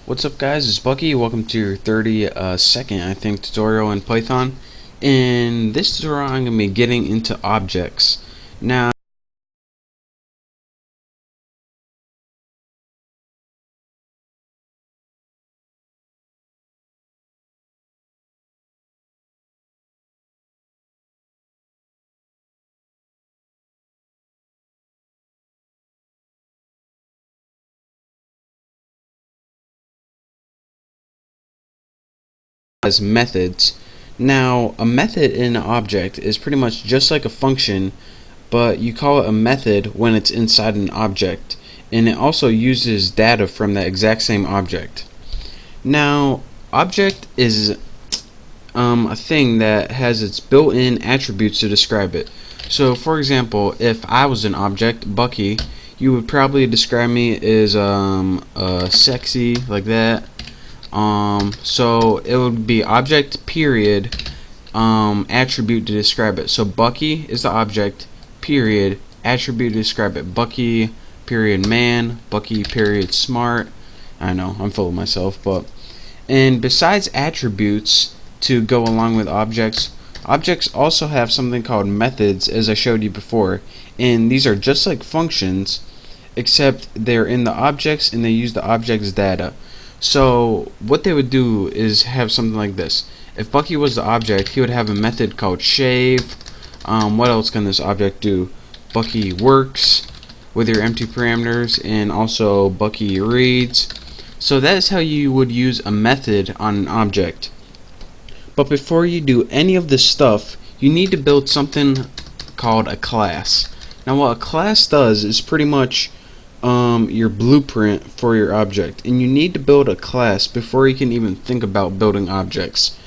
What's up guys, it's Bucky. Welcome to your 32nd, I think, tutorial in Python. In this tutorial I'm going to be getting into objects. Now, as methods. Now, a method in an object is pretty much just like a function, but you call it a method when it's inside an object, and it also uses data from that exact same object. Now, object is a thing that has its built-in attributes to describe it. So, for example, if I was an object, Bucky, you would probably describe me as sexy, like that. So it would be object period attribute to describe it. So Bucky is the object period attribute to describe it. Bucky period man, Bucky period smart. I know I'm full of myself, and besides attributes to go along with objects, objects also have something called methods, as I showed you before, and these are just like functions, except they're in the objects and they use the object's data. So what they would do is have something like this. If Bucky was the object, he would have a method called shave. What else can this object do? Bucky works with your empty parameters, and also Bucky reads. So that is how you would use a method on an object. But before you do any of this stuff, you need to build something called a class. Now what a class does is pretty much your blueprint for your object, and you need to build a class before you can even think about building objects,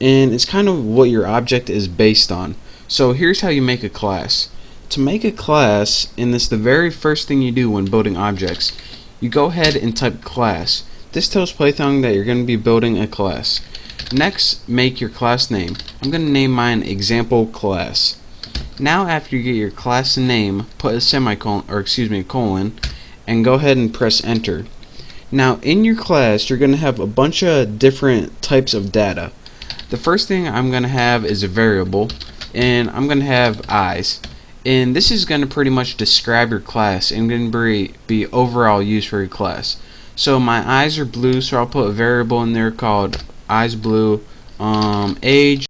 and it's kind of what your object is based on. So here's how you make a class. To make a class, and this is the very first thing you do when building objects, you go ahead and type class. This tells Python that you're going to be building a class. Next, make your class name. I'm going to name mine example class. Now after you get your class name, put a semicolon, or excuse me, a colon, and go ahead and press enter. Now in your class you're going to have a bunch of different types of data. The first thing I'm going to have is a variable, and I'm going to have eyes, and this is going to pretty much describe your class and going to be overall use for your class. So my eyes are blue, so I'll put a variable in there called eyes blue. Age,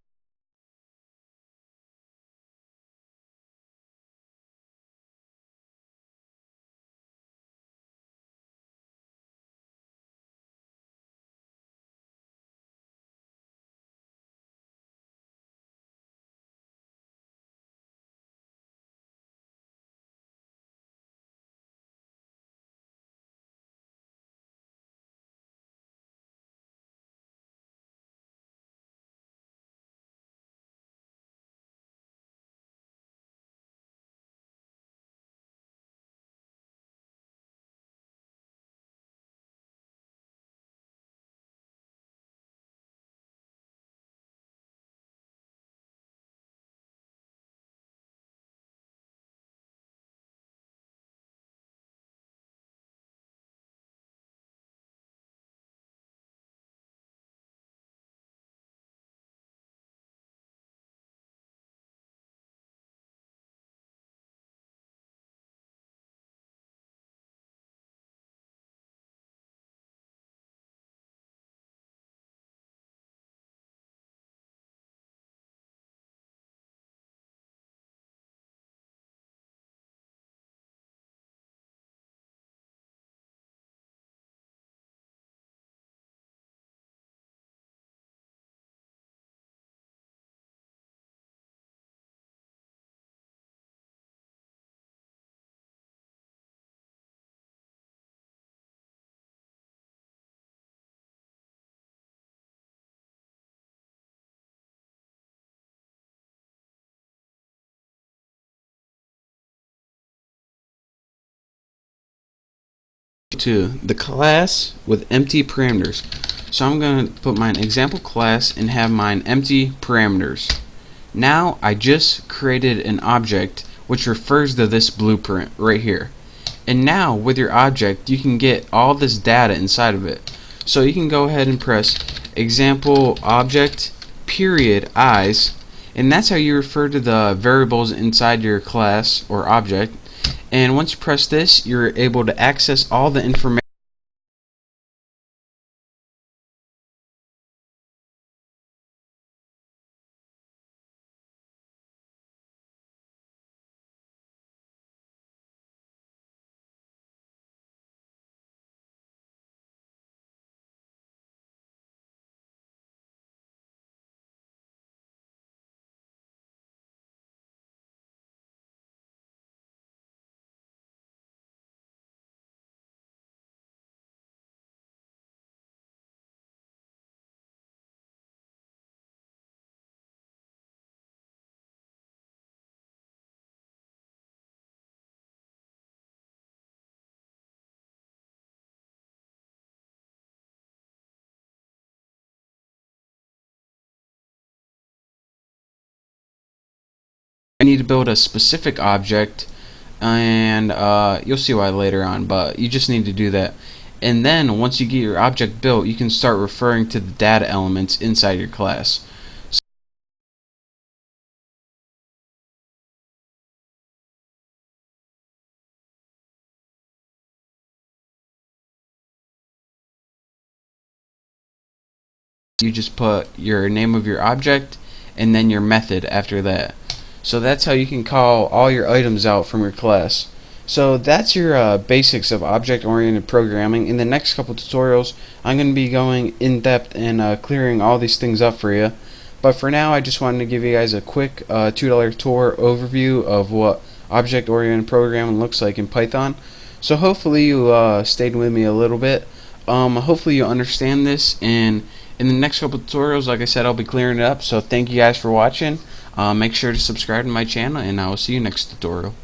to the class with empty parameters. So I'm going to put my example class and have mine empty parameters. Now I just created an object which refers to this blueprint right here. And now with your object you can get all this data inside of it. So you can go ahead and press example object period eyes, and that's how you refer to the variables inside your class or object. And once you press this, you're able to access all the information I need to build a specific object, and you'll see why later on, but you just need to do that. And then once you get your object built, you can start referring to the data elements inside your class. You just put your name of your object and then your method after that. So that's how you can call all your items out from your class. So that's your basics of object-oriented programming. In the next couple tutorials, I'm going to be going in depth and clearing all these things up for you. But for now, I just wanted to give you guys a quick $2 tour overview of what object-oriented programming looks like in Python. So hopefully you stayed with me a little bit. Hopefully you understand this, and in the next couple tutorials, like I said, I'll be clearing it up. So thank you guys for watching. Make sure to subscribe to my channel, and I will see you next tutorial.